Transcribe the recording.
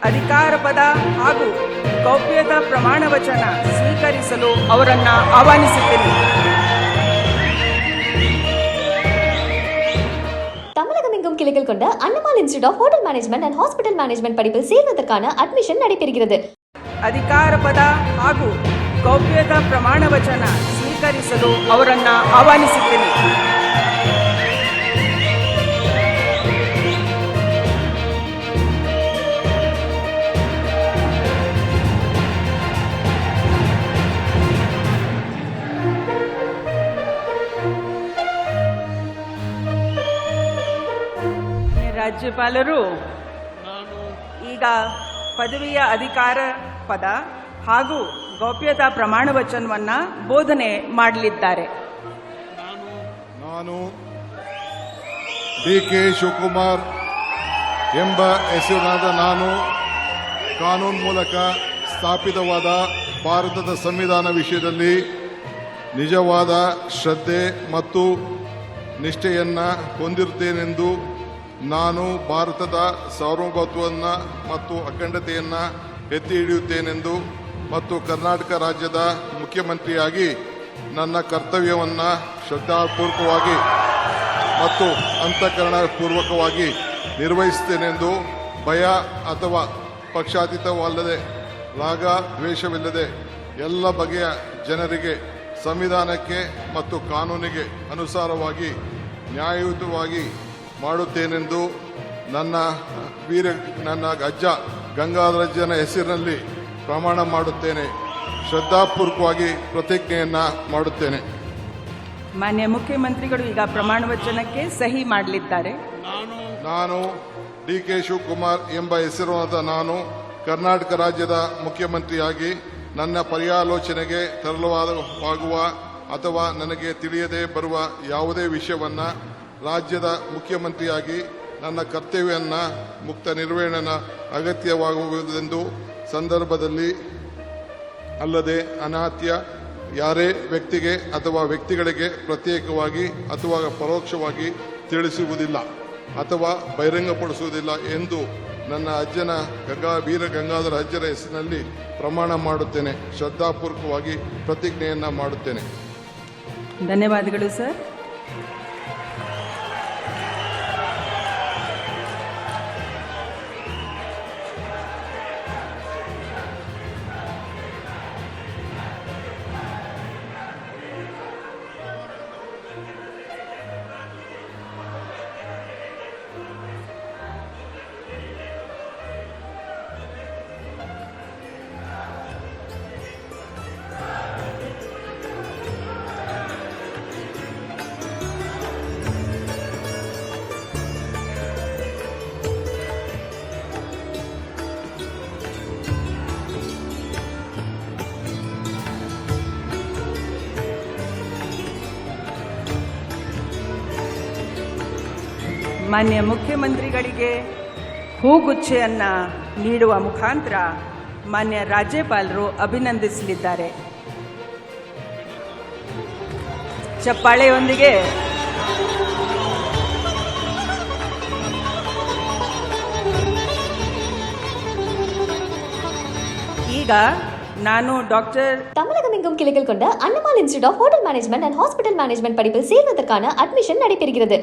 ಅಧಿಕಾರ ಪದ ಹಾಗೂ ಗೌಪ್ಯತಾ ಪ್ರಮಾಣ ವಚನ ಸ್ವೀಕರಿಸಲು ಅವರನ್ನು ಆಹ್ವಾನಿಸುತ್ತೇನೆ. தமிழகமெங்கும் கிளைகள் கொண்ட Annamal institute of hotel management and hospital management படிப்பில் சேர்வதற்கான அட்மிஷன் நடைபெறுகிறது. ಅಧಿಕಾರ ಪದ ಹಾಗೂ ಗೌಪ್ಯತಾ ಪ್ರಮಾಣ ವಚನ ಸ್ವೀಕರಿಸಲು ಅವರನ್ನು ಆಹ್ವಾನಿಸುತ್ತೇನೆ. ರಾಜ್ಯಪಾಲರು ಈಗ ಪದವಿಯ ಅಧಿಕಾರ ಪದ ಹಾಗೂ ಗೌಪ್ಯತಾ ಪ್ರಮಾಣ ವಚನವನ್ನು ಬೋಧನೆ ಮಾಡಲಿದ್ದಾರೆ. ನಾನು ಡಿ.ಕೆ. ಶಿವಕುಮಾರ್ ಎಂಬ ಹೆಸರಿನಾದ ನಾನು ಕಾನೂನು ಮೂಲಕ ಸ್ಥಾಪಿತವಾದ ಭಾರತದ ಸಂವಿಧಾನ ವಿಷಯದಲ್ಲಿ ನಿಜವಾದ ಶ್ರದ್ಧೆ ಮತ್ತು ನಿಷ್ಠೆಯನ್ನು ಹೊಂದಿರುತ್ತೇನೆಂದು ನಾನು ಭಾರತದ ಸಾರ್ವಭೌಮತ್ವವನ್ನು ಮತ್ತು ಅಖಂಡತೆಯನ್ನು ಎತ್ತಿ ಹಿಡಿಯುತ್ತೇನೆಂದು ಮತ್ತು ಕರ್ನಾಟಕ ರಾಜ್ಯದ ಮುಖ್ಯಮಂತ್ರಿಯಾಗಿ ನನ್ನ ಕರ್ತವ್ಯವನ್ನು ಶ್ರದ್ಧಾಪೂರ್ವಕವಾಗಿ ಮತ್ತು ಅಂತಃಕರಣಪೂರ್ವಕವಾಗಿ ನಿರ್ವಹಿಸುತ್ತೇನೆಂದು ಭಯ ಅಥವಾ ಪಕ್ಷಾತೀತವಲ್ಲದೆ ರಾಗ ದ್ವೇಷವಿಲ್ಲದೆ ಎಲ್ಲ ಬಗೆಯ ಜನರಿಗೆ ಸಂವಿಧಾನಕ್ಕೆ ಮತ್ತು ಕಾನೂನಿಗೆ ಅನುಸಾರವಾಗಿ ನ್ಯಾಯಯುತವಾಗಿ ಮಾಡುತ್ತೇನೆಂದು ನನ್ನ ಅಜ್ಜ ಗಂಗಾಧರಜ್ಜನ ಹೆಸರಿನಲ್ಲಿ ಪ್ರಮಾಣ ಮಾಡುತ್ತೇನೆ. ಶ್ರದ್ಧಾಪೂರ್ವಕವಾಗಿ ಪ್ರತಿಜ್ಞೆಯನ್ನು ಮಾಡುತ್ತೇನೆ. ಮಾನ್ಯ ಮುಖ್ಯಮಂತ್ರಿಗಳು ಈಗ ಪ್ರಮಾಣ ವಚನಕ್ಕೆ ಸಹಿ ಮಾಡಲಿದ್ದಾರೆ. ನಾನು ಡಿ.ಕೆ. ಶಿವಕುಮಾರ್ ಎಂಬ ಹೆಸರಾದ ನಾನು ಕರ್ನಾಟಕ ರಾಜ್ಯದ ಮುಖ್ಯಮಂತ್ರಿಯಾಗಿ ನನ್ನ ಪರ್ಯಾಲೋಚನೆಗೆ ತರಲಾಗುವ ಅಥವಾ ನನಗೆ ತಿಳಿಯದೆ ಬರುವ ಯಾವುದೇ ವಿಷಯವನ್ನು ರಾಜ್ಯದ ಮುಖ್ಯಮಂತ್ರಿಯಾಗಿ ನನ್ನ ಕರ್ತವ್ಯವನ್ನು ಮುಕ್ತ ನಿರ್ವಹಣೆ ಅಗತ್ಯವಾಗುವುದೆಂದು ಸಂದರ್ಭದಲ್ಲಿ ಅಲ್ಲದೆ ಅನಾತ್ಯ ಯಾರೇ ವ್ಯಕ್ತಿಗೆ ಅಥವಾ ವ್ಯಕ್ತಿಗಳಿಗೆ ಪ್ರತ್ಯೇಕವಾಗಿ ಅಥವಾ ಪರೋಕ್ಷವಾಗಿ ತಿಳಿಸುವುದಿಲ್ಲ ಅಥವಾ ಬಹಿರಂಗಪಡಿಸುವುದಿಲ್ಲ ಎಂದು ನನ್ನ ಅಜ್ಜನ ವೀರ ಗಂಗಾಧರ ಅಜ್ಜನ ಹೆಸರಿನಲ್ಲಿ ಪ್ರಮಾಣ ಮಾಡುತ್ತೇನೆ. ಶ್ರದ್ಧಾಪೂರ್ವಕವಾಗಿ ಪ್ರತಿಜ್ಞೆಯನ್ನು ಮಾಡುತ್ತೇನೆ. ಧನ್ಯವಾದಗಳು ಸರ್. ಮಾನ್ಯ ಮುಖ್ಯಮಂತ್ರಿಗಳಿಗೆ ಹೂಗುಚ್ಛೆಯನ್ನು ನೀಡುವ ಮುಖಾಂತರ ಮಾನ್ಯ ರಾಜ್ಯಪಾಲರು ಅಭಿನಂದಿಸಲಿದ್ದಾರೆ. ಚಪ್ಪಾಳೆಯೊಂದಿಗೆ ಈಗ ನಾನು ಡಾಕ್ಟರ್ தமிழகமெங்கும் கிளைகள் கொண்ட Annamal institute of hotel management and hospital management படிப்பில் சேர்வதற்கான அட்மிஷன் நடைபெறுகிறது.